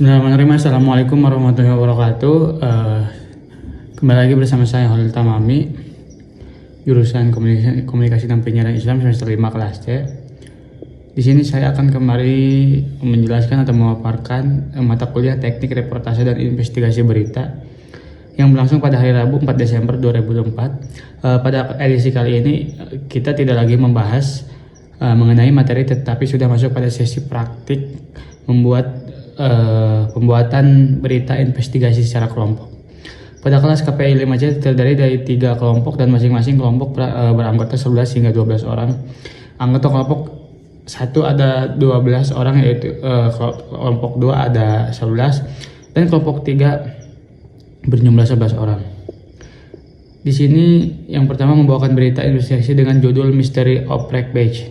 Bismillahirrahmanirrahim. Assalamualaikum warahmatullahi wabarakatuh. Kembali lagi bersama saya Holil Tamami, jurusan Komunikasi dan Penyiaran Islam semester 5 kelas C. Di sini saya akan kembali menjelaskan atau memaparkan mata kuliah Teknik Reportase dan Investigasi Berita yang berlangsung pada hari Rabu 4 Desember 2024. Pada edisi kali ini kita tidak lagi membahas mengenai materi, tetapi sudah masuk pada sesi praktik pembuatan berita investigasi secara kelompok. Pada kelas KPI 5C terdiri dari 3 kelompok dan masing-masing kelompok beranggota 11 hingga 12 orang. Anggota kelompok 1 ada 12 orang, yaitu kelompok 2 ada 11 dan kelompok 3 berjumlah 11 orang. Di sini yang pertama membawakan berita investigasi dengan judul Mystery Oprek Badge.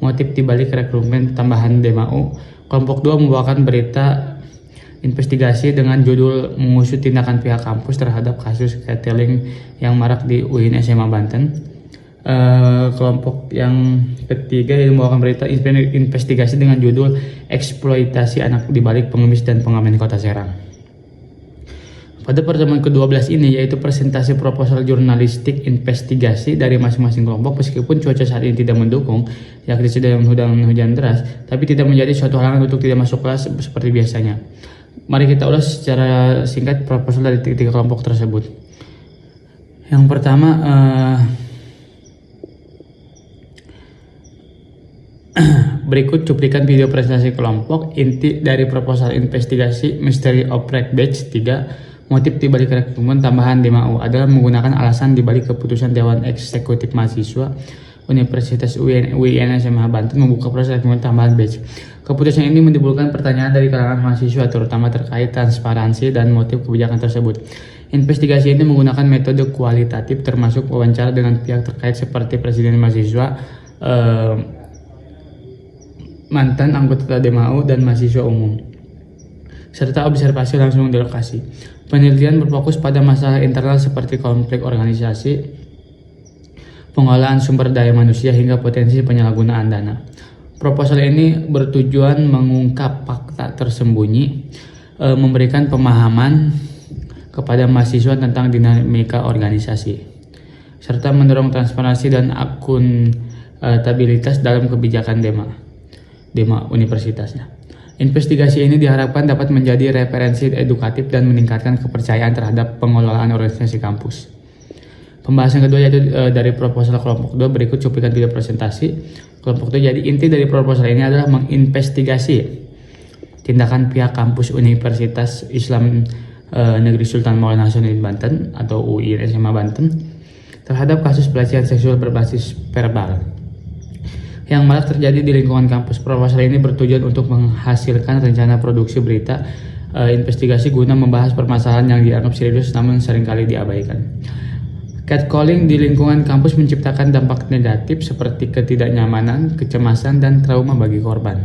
Motif dibalik rekrutmen tambahan DMAU. Kelompok 2 membawakan berita investigasi dengan judul mengusut tindakan pihak kampus terhadap kasus catering yang marak di UIN SMA Banten. Kelompok yang ketiga yang membawakan berita investigasi dengan judul eksploitasi anak dibalik pengemis dan pengamen Kota Serang. Pada pertemuan ke-12 ini, yaitu presentasi proposal jurnalistik investigasi dari masing-masing kelompok, meskipun cuaca saat ini tidak mendukung, yakni sedang hujan deras, tapi tidak menjadi suatu halangan untuk tidak masuk kelas seperti biasanya. Mari kita ulas secara singkat proposal dari 3 kelompok tersebut. Yang pertama, berikut cuplikan video presentasi kelompok. Inti dari proposal investigasi Mystery Oprek Badge 3. Motif dibalik rekrutmen tambahan DMAU adalah menggunakan alasan dibalik keputusan Dewan Eksekutif Mahasiswa Universitas UIN SMA Banten membuka proses rekrutmen tambahan badge. Keputusan ini menimbulkan pertanyaan dari kalangan mahasiswa, terutama terkait transparansi dan motif kebijakan tersebut. Investigasi ini menggunakan metode kualitatif, termasuk wawancara dengan pihak terkait seperti presiden mahasiswa, mantan anggota DMAU, dan mahasiswa umum, serta observasi langsung di lokasi. Penelitian berfokus pada masalah internal seperti konflik organisasi, pengolahan sumber daya manusia, hingga potensi penyalahgunaan dana. Proposal ini bertujuan mengungkap fakta tersembunyi, memberikan pemahaman kepada mahasiswa tentang dinamika organisasi, serta mendorong transparansi dan akuntabilitas dalam kebijakan DEMA universitasnya. Investigasi ini diharapkan dapat menjadi referensi edukatif dan meningkatkan kepercayaan terhadap pengelolaan organisasi kampus. Pembahasan kedua yaitu dari proposal kelompok 2. Berikut cuplikan video presentasi kelompok 2. Jadi inti dari proposal ini adalah menginvestigasi tindakan pihak kampus Universitas Islam Negeri Sultan Maulana Hasanuddin Banten atau UIN SMA Banten terhadap kasus pelecehan seksual berbasis verbal yang marak terjadi di lingkungan kampus. Proposal ini bertujuan untuk menghasilkan rencana produksi berita investigasi guna membahas permasalahan yang dianggap serius namun seringkali diabaikan. Catcalling di lingkungan kampus menciptakan dampak negatif seperti ketidaknyamanan, kecemasan, dan trauma bagi korban,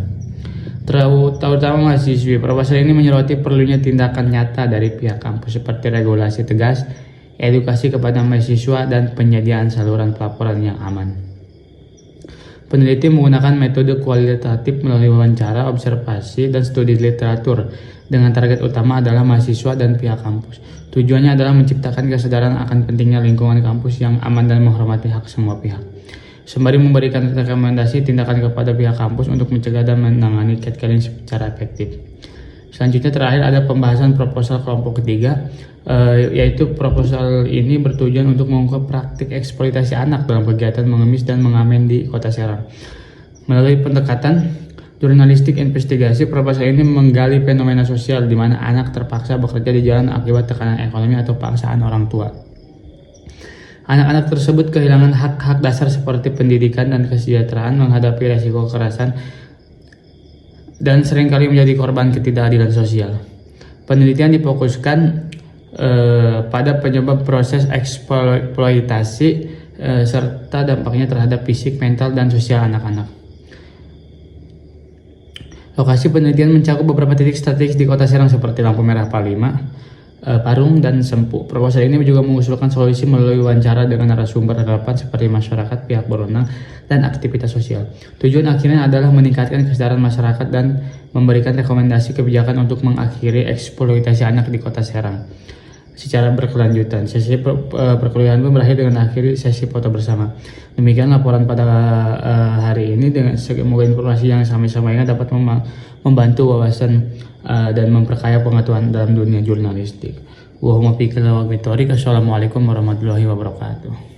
terutama mahasiswi. Proposal ini menyoroti perlunya tindakan nyata dari pihak kampus seperti regulasi tegas, edukasi kepada mahasiswa, dan penyediaan saluran pelaporan yang aman. Peneliti menggunakan metode kualitatif melalui wawancara, observasi, dan studi literatur dengan target utama adalah mahasiswa dan pihak kampus. Tujuannya adalah menciptakan kesadaran akan pentingnya lingkungan kampus yang aman dan menghormati hak semua pihak, sembari memberikan rekomendasi tindakan kepada pihak kampus untuk mencegah dan menangani catcalling secara efektif. Selanjutnya terakhir ada pembahasan proposal kelompok ketiga, yaitu proposal ini bertujuan untuk mengungkap praktik eksploitasi anak dalam kegiatan mengemis dan mengamen di Kota Serang. Melalui pendekatan jurnalistik investigasi, proposal ini menggali fenomena sosial di mana anak terpaksa bekerja di jalan akibat tekanan ekonomi atau paksaan orang tua. Anak-anak tersebut kehilangan hak-hak dasar seperti pendidikan dan kesejahteraan, menghadapi resiko kekerasan, dan seringkali menjadi korban ketidakadilan sosial. Penelitian difokuskan pada penyebab proses eksploitasi serta dampaknya terhadap fisik, mental, dan sosial anak-anak. Lokasi penelitian mencakup beberapa titik strategis di Kota Serang seperti lampu merah Palima, Parung dan Sempu. Proposal ini juga mengusulkan solusi melalui wawancara dengan narasumber relevan seperti masyarakat, pihak berwenang, dan aktivitas sosial. Tujuan akhirnya adalah meningkatkan kesadaran masyarakat dan memberikan rekomendasi kebijakan untuk mengakhiri eksploitasi anak di Kota Serang secara berkelanjutan. Sesi perkuliahan pun berakhir dengan akhiri sesi foto bersama. Demikian laporan pada hari ini. Dengan semoga informasi yang sama-sama ini dapat membantu wawasan dan memperkaya pengetahuan dalam dunia jurnalistik. Assalamualaikum warahmatullahi wabarakatuh.